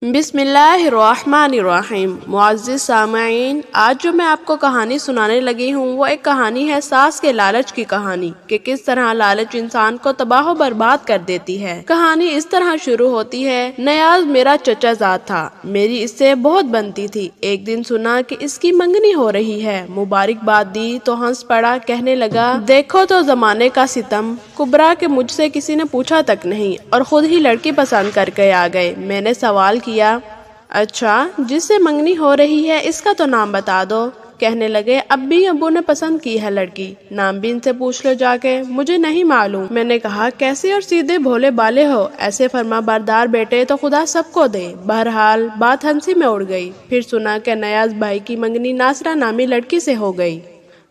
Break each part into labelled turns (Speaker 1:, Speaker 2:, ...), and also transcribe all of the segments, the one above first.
Speaker 1: بسم اللہ الرحمن الرحیم۔ معزز سامعین، آج جو میں آپ کو کہانی سنانے لگی ہوں وہ ایک کہانی ہے ساس کے لالچ کی کہانی کہ کس طرح لالچ انسان کو تباہ و برباد کر دیتی ہے۔ کہانی اس طرح شروع ہوتی ہے۔ نیاز میرا چچا زاد تھا، میری اس سے بہت بنتی تھی۔ ایک دن سنا کہ اس کی منگنی ہو رہی ہے، مبارکباد دی تو ہنس پڑا، کہنے لگا دیکھو تو زمانے کا ستم، کبرا کہ مجھ سے کسی نے پوچھا تک نہیں اور خود ہی لڑکی پسند کر کے آ گئے۔ میں نے سوال کیا اچھا جس سے منگنی ہو رہی ہے اس کا تو نام بتا دو۔ کہنے لگے امی ابو نے پسند کی ہے لڑکی، نام بھی ان سے پوچھ لو جا کے۔ مجھے نہیں معلوم۔ میں نے کہا کیسے اور سیدھے بھولے بالے ہو، ایسے فرما بردار بیٹے تو خدا سب کو دے۔ بہرحال بات ہنسی میں اڑ گئی۔ پھر سنا کہ نیاز بھائی کی منگنی ناصرہ نامی لڑکی سے ہو گئی۔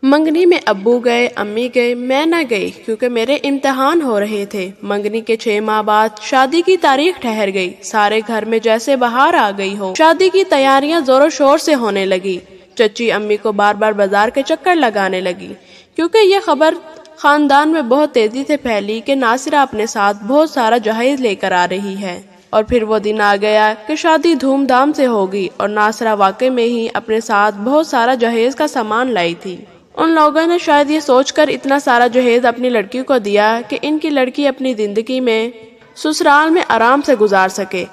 Speaker 1: منگنی میں ابو گئے، امی گئے، میں نہ گئی کیونکہ میرے امتحان ہو رہے تھے۔ منگنی کے 6 ماہ بعد شادی کی تاریخ ٹھہر گئی۔ سارے گھر میں جیسے بہار آ گئی ہو۔ شادی کی تیاریاں زور و شور سے ہونے لگی۔ چچی امی کو بار بار بازار کے چکر لگانے لگی کیونکہ یہ خبر خاندان میں بہت تیزی سے پھیلی کہ ناصرہ اپنے ساتھ بہت سارا جہیز لے کر آ رہی ہے۔ اور پھر وہ دن آ گیا کہ شادی دھوم دھام سے ہوگی اور ناصرہ واقع میں ہی اپنے ساتھ بہت سارا جہیز کا سامان لائی تھی۔ ان لوگوں نے شاید یہ سوچ کر اتنا سارا جہیز اپنی لڑکی کو دیا کہ ان کی لڑکی اپنی زندگی میں سسرال میں آرام سے گزار سکے،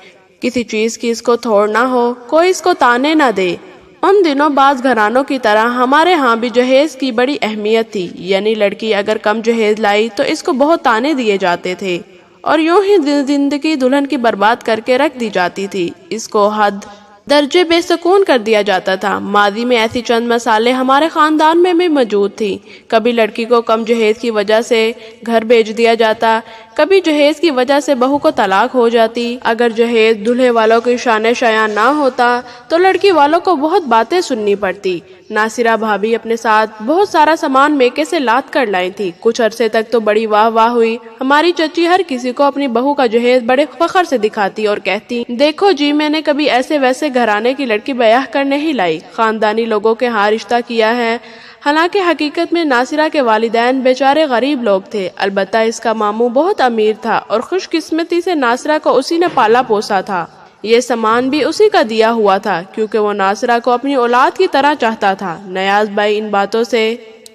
Speaker 1: کسی چیز کی اس کو تھوڑ نہ ہو، کوئی اس کو تانے نہ دے۔ ان دنوں بعض گھرانوں کی طرح ہمارے ہاں بھی جہیز کی بڑی اہمیت تھی، یعنی لڑکی اگر کم جہیز لائی تو اس کو بہت تانے دیے جاتے تھے اور یوں ہی زندگی دلہن کی برباد کر کے رکھ دی جاتی تھی۔ اس کو حد درجے بے سکون کر دیا جاتا تھا۔ ماضی میں ایسی چند مثالیں ہمارے خاندان میں بھی موجود تھی۔ کبھی لڑکی کو کم جہیز کی وجہ سے گھر بھیج دیا جاتا، کبھی جہیز کی وجہ سے بہو کو طلاق ہو جاتی۔ اگر جہیز دلہے والوں کی شان شایاں نہ ہوتا تو لڑکی والوں کو بہت باتیں سننی پڑتی۔ ناصرہ بھابھی اپنے ساتھ بہت سارا سامان میکے سے لاد کر لائی تھی۔ کچھ عرصے تک تو بڑی واہ واہ ہوئی۔ ہماری چچی ہر کسی کو اپنی بہو کا جہیز بڑے فخر سے دکھاتی اور کہتی دیکھو جی میں نے کبھی ایسے ویسے گھرانے کی لڑکی بیاہ کر نہیں لائی، خاندانی لوگوں کے ہاں رشتہ کیا ہے۔ حالانکہ حقیقت میں ناصرہ کے والدین بیچارے غریب لوگ تھے، البتہ اس کا ماموں بہت امیر تھا اور خوش قسمتی سے ناصرہ کو اسی نے پالا پوسا تھا۔ یہ سامان بھی اسی کا دیا ہوا تھا کیونکہ وہ ناصرہ کو اپنی اولاد کی طرح چاہتا تھا۔ نیاز بھائی ان باتوں سے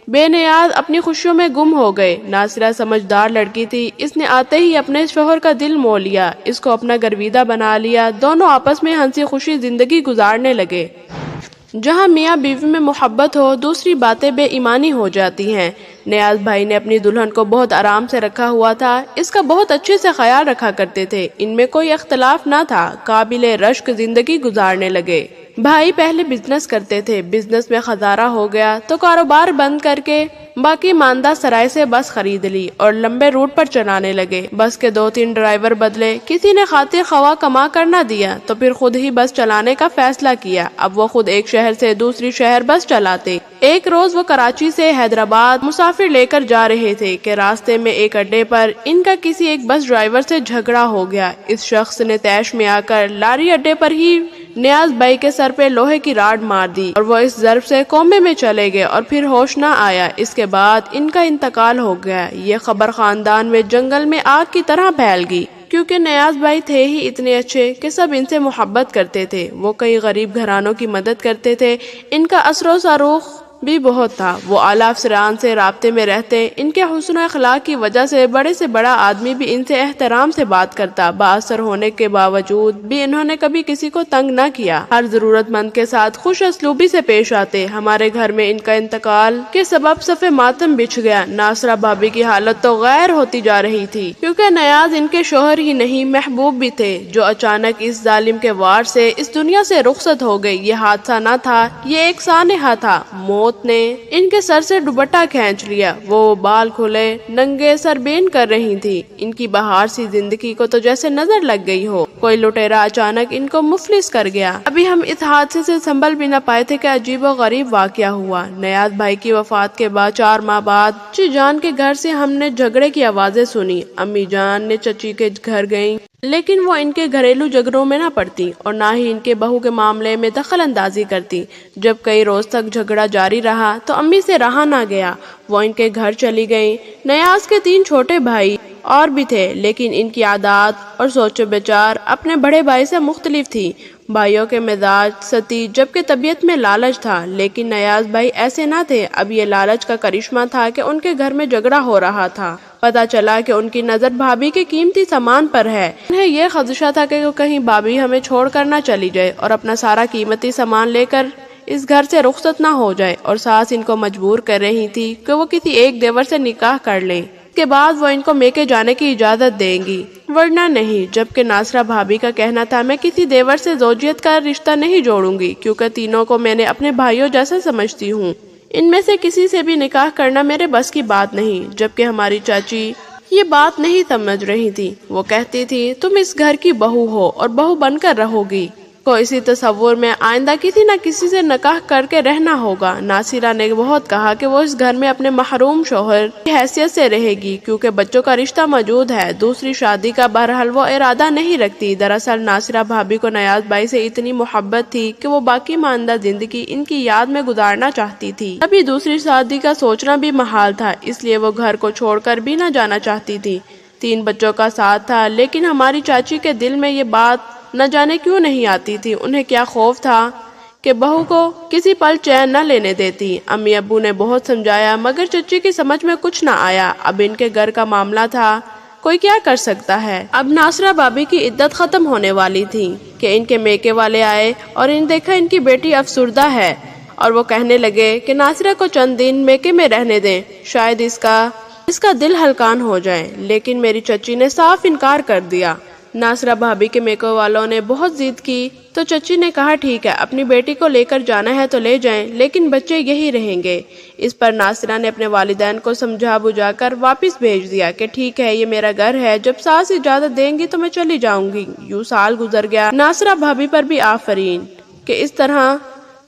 Speaker 1: بے نیاز اپنی خوشیوں میں گم ہو گئے۔ ناصرہ سمجھدار لڑکی تھی، اس نے آتے ہی اپنے شوہر کا دل مول لیا، اس کو اپنا گرویدہ بنا لیا۔ دونوں آپس میں ہنسی خوشی زندگی گزارنے لگے۔ جہاں میاں بیوی میں محبت ہو، دوسری باتیں بے ایمانی ہو جاتی ہیں۔ نیاز بھائی نے اپنی دلہن کو بہت آرام سے رکھا ہوا تھا، اس کا بہت اچھے سے خیال رکھا کرتے تھے، ان میں کوئی اختلاف نہ تھا، قابل رشک زندگی گزارنے لگے۔ بھائی پہلے بزنس کرتے تھے، بزنس میں خسارہ ہو گیا تو کاروبار بند کر کے باقی ماندہ سرائے سے بس خرید لی اور لمبے روٹ پر چلانے لگے۔ بس کے 2-3 ڈرائیور بدلے، کسی نے خاطر خواہ کما کر نہ دیا تو پھر خود ہی بس چلانے کا فیصلہ کیا۔ اب وہ خود ایک شہر سے دوسری شہر بس چلاتے۔ ایک روز وہ کراچی سے حیدرآباد مسافر لے کر جا رہے تھے کہ راستے میں ایک اڈے پر ان کا کسی ایک بس ڈرائیور سے جھگڑا ہو گیا۔ اس شخص نے طیش میں آ کر لاری اڈے پر ہی نیاز بھائی کے سر پہ لوہے کی راڈ مار دی اور وہ اس ضرب سے کومے میں چلے گئے اور پھر ہوش نہ آیا۔ اس کے بعد ان کا انتقال ہو گیا۔ یہ خبر خاندان میں جنگل میں آگ کی طرح پھیل گئی کیونکہ نیاز بھائی تھے ہی اتنے اچھے کہ سب ان سے محبت کرتے تھے۔ وہ کئی غریب گھرانوں کی مدد کرتے تھے، ان کا اثر و رسوخ بھی بہت تھا۔ وہ اعلیٰ افسران سے رابطے میں رہتے، ان کے حسن و اخلاق کی وجہ سے بڑے سے بڑا آدمی بھی ان سے احترام سے بات کرتا۔ بااثر ہونے کے باوجود بھی انہوں نے کبھی کسی کو تنگ نہ کیا، ہر ضرورت مند کے ساتھ خوش اسلوبی سے پیش آتے۔ ہمارے گھر میں ان کا انتقال کے سبب صف ماتم بچھ گیا۔ ناصرہ بھابھی کی حالت تو غیر ہوتی جا رہی تھی کیونکہ نیاز ان کے شوہر ہی نہیں محبوب بھی تھے جو اچانک اس ظالم کے وار سے اس دنیا سے رخصت ہو گئی۔ یہ حادثہ نہ تھا، یہ ایک سانحہ تھا۔ موت نے ان کے سر سے دوپٹہ کھینچ لیا۔ وہ بال کھلے ننگے سر بین کر رہی تھی۔ ان کی بہار سی زندگی کو تو جیسے نظر لگ گئی ہو، کوئی لٹیرا اچانک ان کو مفلس کر گیا۔ ابھی ہم اس حادثے سے سنبھل بھی نہ پائے تھے کہ عجیب و غریب واقعہ ہوا۔ نیاز بھائی کی وفات کے بعد 4 ماہ بعد چچی جان کے گھر سے ہم نے جھگڑے کی آوازیں سنی۔ امی جان نے چچی کے گھر گئیں لیکن وہ ان کے گھریلو جھگڑوں میں نہ پڑتی اور نہ ہی ان کے بہو کے معاملے میں دخل اندازی کرتی۔ جب کئی روز تک جھگڑا جاری رہا تو امی سے رہا نہ گیا، وہ ان کے گھر چلی گئیں۔ نیاز کے 3 چھوٹے بھائی اور بھی تھے، لیکن ان کی عادات اور سوچ و بچار اپنے بڑے بھائی سے مختلف تھی۔ بھائیوں کے مزاج ستی جبکہ طبیعت میں لالچ تھا، لیکن نیاز بھائی ایسے نہ تھے۔ اب یہ لالچ کا کرشمہ تھا کہ ان کے گھر میں جھگڑا ہو رہا تھا۔ پتہ چلا کہ ان کی نظر بھابھی کے قیمتی سامان پر ہے۔ انہیں یہ خدشہ تھا کہ کہیں بھابھی ہمیں چھوڑ کر نہ چلی جائے اور اپنا سارا قیمتی سامان لے کر اس گھر سے رخصت نہ ہو جائے، اور ساس ان کو مجبور کر رہی تھی کہ وہ کسی ایک دیور سے نکاح کر لیں، اس کے بعد وہ ان کو میکے جانے کی اجازت دیں گی، ورنہ نہیں۔ جبکہ ناصرہ بھابھی کا کہنا تھا میں کسی دیور سے زوجیت کا رشتہ نہیں جوڑوں گی، کیونکہ تینوں کو میں نے اپنے بھائیوں جیسا سمجھتی ہوں، ان میں سے کسی سے بھی نکاح کرنا میرے بس کی بات نہیں۔ جبکہ ہماری چاچی یہ بات نہیں سمجھ رہی تھی، وہ کہتی تھی تم اس گھر کی بہو ہو اور بہو بن کر رہو گی، کو اسی تصور میں آئندہ کسی نہ کسی سے نکاح کر کے رہنا ہوگا۔ ناصرہ نے بہت کہا کہ وہ اس گھر میں اپنے محروم شوہر کی حیثیت سے رہے گی، کیونکہ بچوں کا رشتہ موجود ہے، دوسری شادی کا بہرحال وہ ارادہ نہیں رکھتی۔ دراصل ناصرہ بھابھی کو نیاز بھائی سے اتنی محبت تھی کہ وہ باقی ماندہ زندگی ان کی یاد میں گزارنا چاہتی تھی۔ ابھی دوسری شادی کا سوچنا بھی محال تھا، اس لیے وہ گھر کو چھوڑ کر بھی نہ جانا چاہتی تھی۔ 3 بچوں کا ساتھ تھا، لیکن ہماری چاچی کے دل میں یہ بات نہ جانے کیوں نہیں آتی تھی۔ انہیں کیا خوف تھا کہ بہو کو کسی پل چین نہ لینے دیتی۔ امی ابو نے بہت سمجھایا مگر چچی کی سمجھ میں کچھ نہ آیا۔ اب ان کے گھر کا معاملہ تھا، کوئی کیا کر سکتا ہے۔ اب ناصرہ بھابھی کی عدت ختم ہونے والی تھی کہ ان کے میکے والے آئے اور ان دیکھا ان کی بیٹی افسردہ ہے، اور وہ کہنے لگے کہ ناصرہ کو چند دن میکے میں رہنے دیں، شاید اس کا دل ہلکان ہو جائے۔ لیکن میری چچی نے صاف انکار کر دیا۔ ناصرہ بھابھی کے میکے والوں نے بہت ضد کی تو چچی نے کہا ٹھیک ہے، اپنی بیٹی کو لے کر جانا ہے تو لے جائیں، لیکن بچے یہی رہیں گے۔ اس پر ناصرہ نے اپنے والدین کو سمجھا بجھا کر واپس بھیج دیا کہ ٹھیک ہے، یہ میرا گھر ہے، جب ساس اجازت دیں گی تو میں چلی جاؤں گی۔ یوں سال گزر گیا۔ ناصرہ بھابھی پر بھی آفرین کہ اس طرح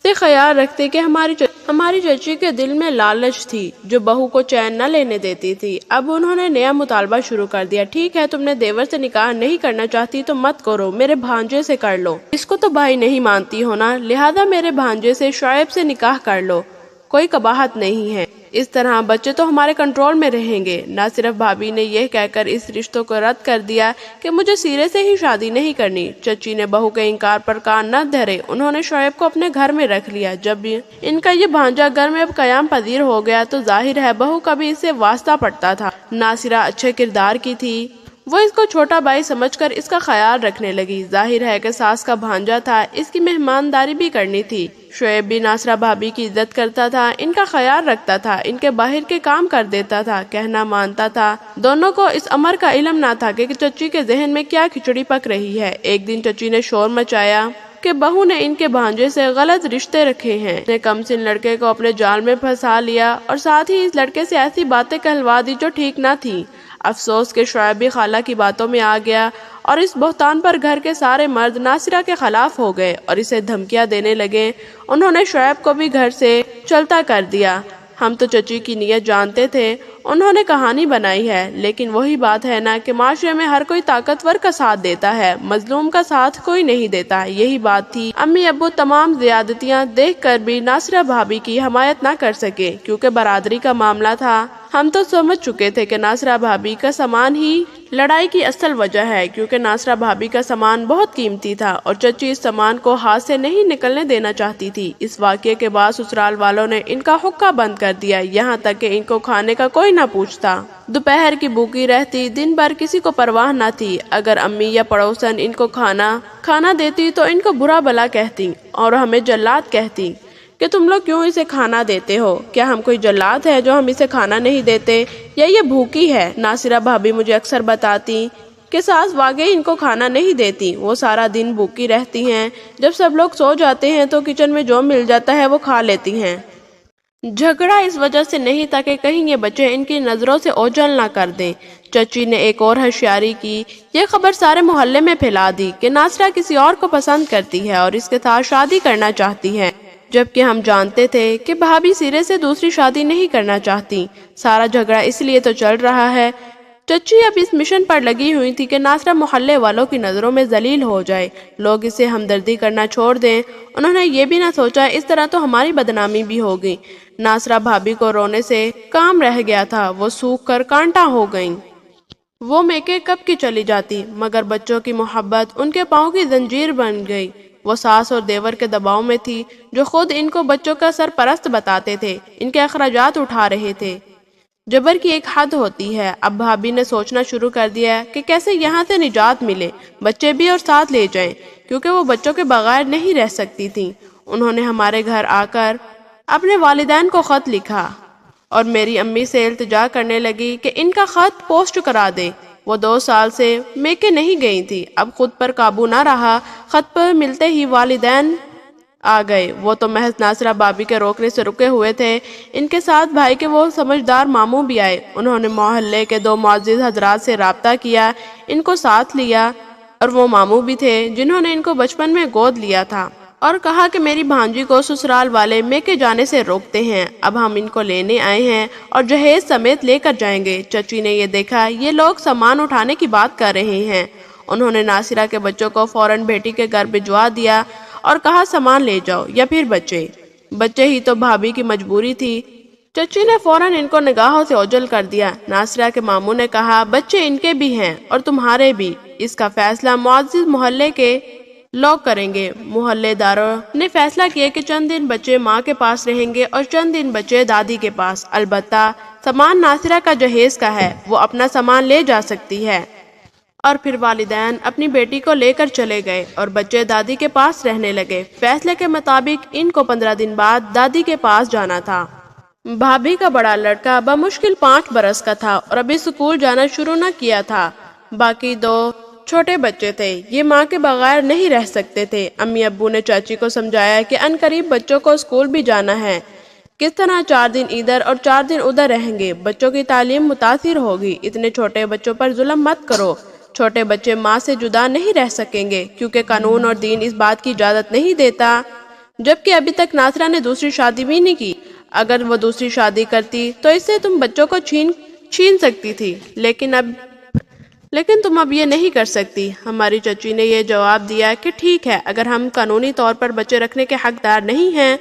Speaker 1: سے خیال رکھتے کہ ہماری چچی کے دل میں لالچ تھی جو بہو کو چین نہ لینے دیتی تھی۔ اب انہوں نے نیا مطالبہ شروع کر دیا، ٹھیک ہے، تم نے دیور سے نکاح نہیں کرنا چاہتی تو مت کرو، میرے بھانجے سے کر لو، اس کو تو بھائی نہیں مانتی ہونا، لہذا میرے بھانجے سے شعیب سے نکاح کر لو، کوئی قباحت نہیں ہے، اس طرح بچے تو ہمارے کنٹرول میں رہیں گے۔ نہ صرف بھابھی نے یہ کہہ کر اس رشتوں کو رد کر دیا کہ مجھے سیرے سے ہی شادی نہیں کرنی، چچی نے بہو کے انکار پر کان نہ دھرے، انہوں نے شعیب کو اپنے گھر میں رکھ لیا۔ جب ان کا یہ بھانجا گھر میں اب قیام پذیر ہو گیا تو ظاہر ہے بہو کا بھی اس سے واسطہ پڑتا تھا۔ ناصرہ اچھے کردار کی تھی، وہ اس کو چھوٹا بھائی سمجھ کر اس کا خیال رکھنے لگی۔ ظاہر ہے کہ ساس کا بھانجا تھا، اس کی مہمانداری بھی کرنی تھی۔ شعیب بھی ناصرہ بھابھی کی عزت کرتا تھا، ان کا خیال رکھتا تھا، ان کے باہر کے کام کر دیتا تھا، کہنا مانتا تھا۔ دونوں کو اس امر کا علم نہ تھا کہ چچی کے ذہن میں کیا کھچڑی پک رہی ہے۔ ایک دن چچی نے شور مچایا کہ بہو نے ان کے بھانجے سے غلط رشتے رکھے ہیں، نے کم سن لڑکے کو اپنے جال میں پھنسا لیا اور ساتھ ہی اس لڑکے سے ایسی باتیں کہلوا دی جو ٹھیک نہ تھی۔ افسوس کہ شعیب بھی خالہ کی باتوں میں آ گیا اور اس بہتان پر گھر کے سارے مرد ناصرہ کے خلاف ہو گئے اور اسے دھمکیاں دینے لگے۔ انہوں نے شعیب کو بھی گھر سے چلتا کر دیا۔ ہم تو چچی کی نیت جانتے تھے، انہوں نے کہانی بنائی ہے، لیکن وہی بات ہے نا کہ معاشرے میں ہر کوئی طاقتور کا ساتھ دیتا ہے، مظلوم کا ساتھ کوئی نہیں دیتا۔ یہی بات تھی۔ امی ابو تمام زیادتیاں دیکھ کر بھی ناصرہ بھابھی کی حمایت نہ کر سکے، کیونکہ برادری کا معاملہ تھا۔ ہم تو سمجھ چکے تھے کہ ناصرہ بھابھی کا سامان ہی لڑائی کی اصل وجہ ہے، کیونکہ ناصرہ بھابھی کا سامان بہت قیمتی تھا اور چچی اس سامان کو ہاتھ سے نہیں نکلنے دینا چاہتی تھی۔ اس واقعے کے بعد سسرال والوں نے ان کا حقہ بند کر دیا، یہاں تک کہ ان کو کھانے کا کوئی نہ پوچھتا۔ دوپہر کی بھوکی رہتی، دن بھر کسی کو پرواہ نہ تھی۔ اگر امی یا پڑوسن ان کو کھانا دیتی تو ان کو برا بلا کہتی اور ہمیں جلاد کہتی کہ تم لوگ کیوں اسے کھانا دیتے ہو؟ کیا ہم کوئی جلاد ہے جو ہم اسے کھانا نہیں دیتے، یا یہ بھوکی ہے؟ ناصرہ بھابھی مجھے اکثر بتاتی کہ ساس واقعی ان کو کھانا نہیں دیتی، وہ سارا دن بھوکی رہتی ہیں، جب سب لوگ سو جاتے ہیں تو کچن میں جو مل جاتا ہے وہ کھا لیتی ہیں۔ جھگڑا اس وجہ سے نہیں تھا کہ کہیں یہ بچے ان کی نظروں سے اوجھل نہ کر دیں۔ چچی نے ایک اور ہوشیاری کی، یہ خبر سارے محلے میں پھیلا دی کہ ناصرہ کسی اور کو پسند کرتی ہے اور اس کے ساتھ شادی کرنا چاہتی ہے، جبکہ ہم جانتے تھے کہ بھابھی سرے سے دوسری شادی نہیں کرنا چاہتی۔ سارا جھگڑا اس لیے تو چل رہا ہے۔ چچی اب اس مشن پر لگی ہوئی تھی کہ ناصرہ محلے والوں کی نظروں میں ذلیل ہو جائے، لوگ اسے ہمدردی کرنا چھوڑ دیں۔ انہوں نے یہ بھی نہ سوچا اس طرح تو ہماری بدنامی بھی ہوگی۔ ناصرہ بھابھی کو رونے سے کام رہ گیا تھا، وہ سوکھ کر کانٹا ہو گئیں۔ وہ میکے کب کی چلی جاتی، مگر بچوں کی محبت ان کے پاؤں کی زنجیر بن گئی۔ وہ ساس اور دیور کے دباؤ میں تھی، جو خود ان کو بچوں کا سرپرست بتاتے تھے، ان کے اخراجات اٹھا رہے تھے۔ جبر کی ایک حد ہوتی ہے۔ اب بھابھی نے سوچنا شروع کر دیا کہ کیسے یہاں سے نجات ملے، بچے بھی اور ساتھ لے جائیں، کیونکہ وہ بچوں کے بغیر نہیں رہ سکتی تھیں۔ انہوں نے ہمارے گھر آ کر اپنے والدین کو خط لکھا اور میری امی سے التجا کرنے لگی کہ ان کا خط پوسٹ کرا دے۔ وہ 2 سال سے میکے نہیں گئی تھی، اب خود پر قابو نہ رہا، خط پر ملتے ہی والدین آ گئے۔ وہ تو محض ناصرہ بھابھی کے روکنے سے رکے ہوئے تھے، ان کے ساتھ بھائی کے وہ سمجھدار ماموں بھی آئے۔ انہوں نے محلے کے 2 معزز حضرات سے رابطہ کیا، ان کو ساتھ لیا، اور وہ ماموں بھی تھے جنہوں نے ان کو بچپن میں گود لیا تھا، اور کہا کہ میری بھانجی کو سسرال والے میکے جانے سے روکتے ہیں، اب ہم ان کو لینے آئے ہیں اور جہیز سمیت لے کر جائیں گے۔ چچی نے یہ دیکھا یہ لوگ سامان اٹھانے کی بات کر رہے ہیں، انہوں نے ناصرہ کے بچوں کو فوراً بیٹی کے گھر بھجوا دیا اور کہا سامان لے جاؤ یا پھر بچے ہی تو بھابھی کی مجبوری تھی۔ چچی نے فوراً ان کو نگاہوں سے اوجھل کر دیا۔ ناصرہ کے ماموں نے کہا بچے ان کے بھی ہیں اور تمہارے بھی، اس کا فیصلہ معزز محلے کے لوگ کریں گے۔ محلے داروں نے فیصلہ کیا کہ چند دن بچے ماں کے پاس رہیں گے اور چند دن بچے دادی کے پاس، البتہ سامان ناصرہ کا جہیز کا ہے، وہ اپنا سامان لے جا سکتی ہے۔ اور پھر والدین اپنی بیٹی کو لے کر چلے گئے اور بچے دادی کے پاس رہنے لگے۔ فیصلے کے مطابق ان کو 15 دن بعد دادی کے پاس جانا تھا۔ بھابھی کا بڑا لڑکا بمشکل 5 برس کا تھا اور ابھی سکول جانا شروع نہ کیا تھا۔ باقی 2 چھوٹے بچے تھے، یہ ماں کے بغیر نہیں رہ سکتے تھے۔ امی ابو نے چاچی کو سمجھایا کہ عنقریب بچوں کو اسکول بھی جانا ہے، کس طرح 4 دن ادھر اور 4 دن ادھر رہیں گے، بچوں کی تعلیم متاثر ہوگی، اتنے چھوٹے بچوں پر ظلم مت کرو۔ چھوٹے بچے ماں سے جدا نہیں رہ سکیں گے، کیونکہ قانون اور دین اس بات کی اجازت نہیں دیتا، جبکہ ابھی تک ناصرہ نے دوسری شادی بھی نہیں کی۔ اگر وہ دوسری شادی کرتی تو اس سے تم بچوں کو چھین سکتی تھی، لیکن تم اب یہ نہیں کر سکتی۔ ہماری چچی نے یہ جواب دیا کہ ٹھیک ہے، اگر ہم قانونی طور پر بچے رکھنے کے حقدار نہیں ہیں،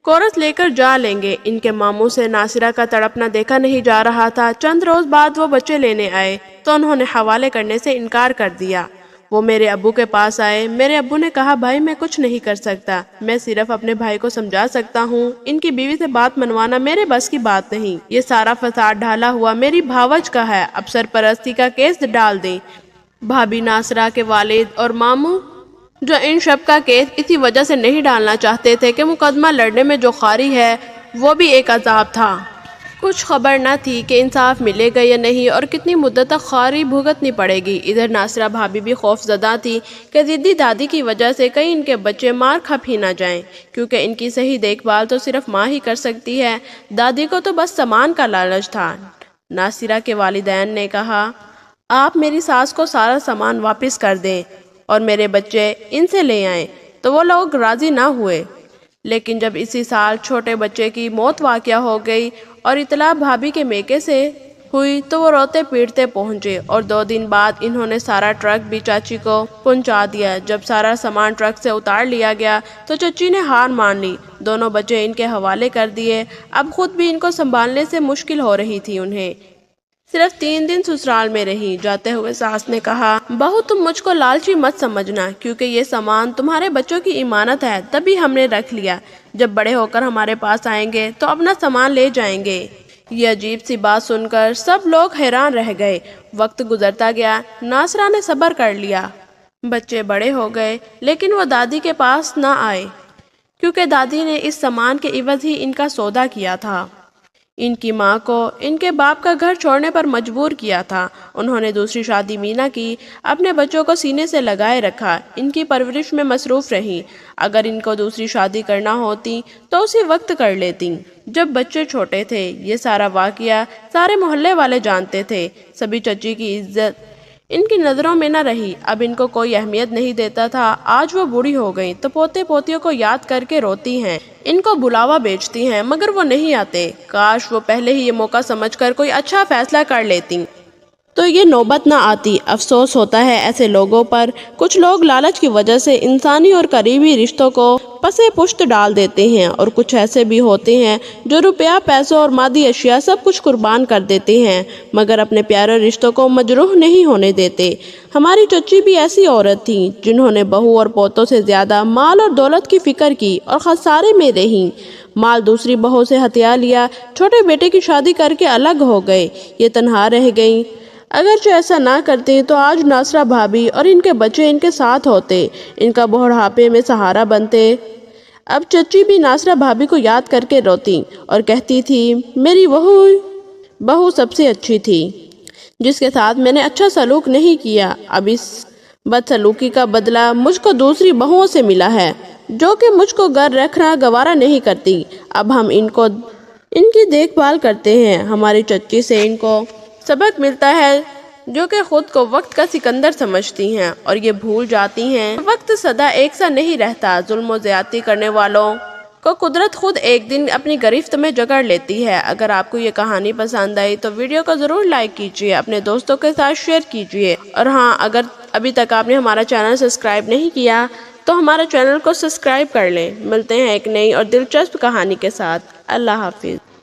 Speaker 1: کورس لے کر جا لیں گے۔ ان کے ماموں سے ناصرہ کا تڑپنا دیکھا نہیں جا رہا تھا۔ چند روز بعد وہ بچے لینے آئے تو انہوں نے حوالے کرنے سے انکار کر دیا۔ وہ میرے ابو کے پاس آئے، میرے ابو نے کہا بھائی میں کچھ نہیں کر سکتا، میں صرف اپنے بھائی کو سمجھا سکتا ہوں، ان کی بیوی سے بات منوانا میرے بس کی بات نہیں۔ یہ سارا فساد ڈھالا ہوا میری بھاوج کا ہے، اب سرپرستی کا کیس ڈال دیں۔ بھابھی ناصرہ کے والد اور ماموں جو ان شب کا کیس اسی وجہ سے نہیں ڈالنا چاہتے تھے کہ مقدمہ لڑنے میں جو خاری ہے وہ بھی ایک عذاب تھا۔ کچھ خبر نہ تھی کہ انصاف ملے گا یا نہیں اور کتنی مدت تک خواری بھگتنی پڑے گی۔ ادھر ناصرہ بھابھی بھی خوف زدہ تھی کہ ضدی دادی کی وجہ سے کہیں ان کے بچے مار کھا ہی نہ جائیں، کیونکہ ان کی صحیح دیکھ بھال تو صرف ماں ہی کر سکتی ہے، دادی کو تو بس سامان کا لالچ تھا۔ ناصرہ کے والدین نے کہا آپ میری ساس کو سارا سامان واپس کر دیں اور میرے بچے ان سے لے آئیں، تو وہ لوگ راضی نہ ہوئے۔ لیکن جب اسی سال چھوٹے بچے کی موت واقع ہو گئی اور اطلاع بھابھی کے میکے سے ہوئی تو وہ روتے پیٹتے پہنچے، اور 2 دن بعد انہوں نے سارا ٹرک بھی چاچی کو پہنچا دیا۔ جب سارا سامان ٹرک سے اتار لیا گیا تو چچی نے ہار مان لی، دونوں بچے ان کے حوالے کر دیے۔ اب خود بھی ان کو سنبھالنے سے مشکل ہو رہی تھی انہیں۔ صرف 3 دن سسرال میں رہی۔ جاتے ہوئے ساس نے کہا بہو تم مجھ کو لالچی مت سمجھنا، کیونکہ یہ سامان تمہارے بچوں کی امانت ہے، تبھی ہم نے رکھ لیا، جب بڑے ہو کر ہمارے پاس آئیں گے تو اپنا سامان لے جائیں گے۔ یہ عجیب سی بات سن کر سب لوگ حیران رہ گئے۔ وقت گزرتا گیا، ناصرہ نے صبر کر لیا، بچے بڑے ہو گئے، لیکن وہ دادی کے پاس نہ آئے، کیونکہ دادی نے اس سامان کے عوض ہی ان کا سودا کیا تھا۔ ان کی ماں کو ان کے باپ کا گھر چھوڑنے پر مجبور کیا تھا۔ انہوں نے دوسری شادی بھی نہ کی، اپنے بچوں کو سینے سے لگائے رکھا، ان کی پرورش میں مصروف رہی۔ اگر ان کو دوسری شادی کرنا ہوتی تو اسی وقت کر لیتی، جب بچے چھوٹے تھے۔ یہ سارا واقعہ سارے محلے والے جانتے تھے، سبھی چچی کی عزت ان کی نظروں میں نہ رہی، اب ان کو کوئی اہمیت نہیں دیتا تھا۔ آج وہ بوڑھی ہو گئی تو پوتے پوتیوں کو یاد کر کے روتی ہیں، ان کو بلاوا بیچتی ہیں، مگر وہ نہیں آتے۔ کاش وہ پہلے ہی یہ موقع سمجھ کر کوئی اچھا فیصلہ کر لیتی۔ تو یہ نوبت نہ آتی۔ افسوس ہوتا ہے ایسے لوگوں پر۔ کچھ لوگ لالچ کی وجہ سے انسانی اور قریبی رشتوں کو پسے پشت ڈال دیتے ہیں، اور کچھ ایسے بھی ہوتے ہیں جو روپیہ، پیسوں اور مادی اشیاء سب کچھ قربان کر دیتے ہیں، مگر اپنے پیارے رشتوں کو مجروح نہیں ہونے دیتے۔ ہماری چچی بھی ایسی عورت تھیں جنہوں نے بہو اور پوتوں سے زیادہ مال اور دولت کی فکر کی اور خسارے میں رہیں۔ مال دوسری بہو سے ہتھیا لیا، چھوٹے بیٹے کی شادی کر کے الگ ہو گئے، یہ تنہا رہ گئیں۔ اگرچہ ایسا نہ کرتے تو آج ناصرہ بھابی اور ان کے بچے ان کے ساتھ ہوتے، ان کا بڑھاپے میں سہارا بنتے۔ اب چچی بھی ناصرہ بھابی کو یاد کر کے روتی اور کہتی تھی، میری بہو سب سے اچھی تھی، جس کے ساتھ میں نے اچھا سلوک نہیں کیا۔ اب اس بدسلوکی کا بدلہ مجھ کو دوسری بہوؤں سے ملا ہے، جو کہ مجھ کو گھر رکھنا گوارا نہیں کرتی۔ اب ہم ان کی دیکھ بھال کرتے ہیں۔ ہماری چچی سے ان کو سبق ملتا ہے، جو کہ خود کو وقت کا سکندر سمجھتی ہیں اور یہ بھول جاتی ہیں وقت سدا ایک سا نہیں رہتا۔ ظلم و زیادتی کرنے والوں کو قدرت خود ایک دن اپنی گرفت میں جکڑ لیتی ہے۔ اگر آپ کو یہ کہانی پسند آئی تو ویڈیو کو ضرور لائک کیجیے، اپنے دوستوں کے ساتھ شیئر کیجیے، اور ہاں، اگر ابھی تک آپ نے ہمارا چینل سبسکرائب نہیں کیا تو ہمارا چینل کو سبسکرائب کر لیں۔ ملتے ہیں ایک نئی اور دلچسپ کہانی کے ساتھ۔ اللہ حافظ۔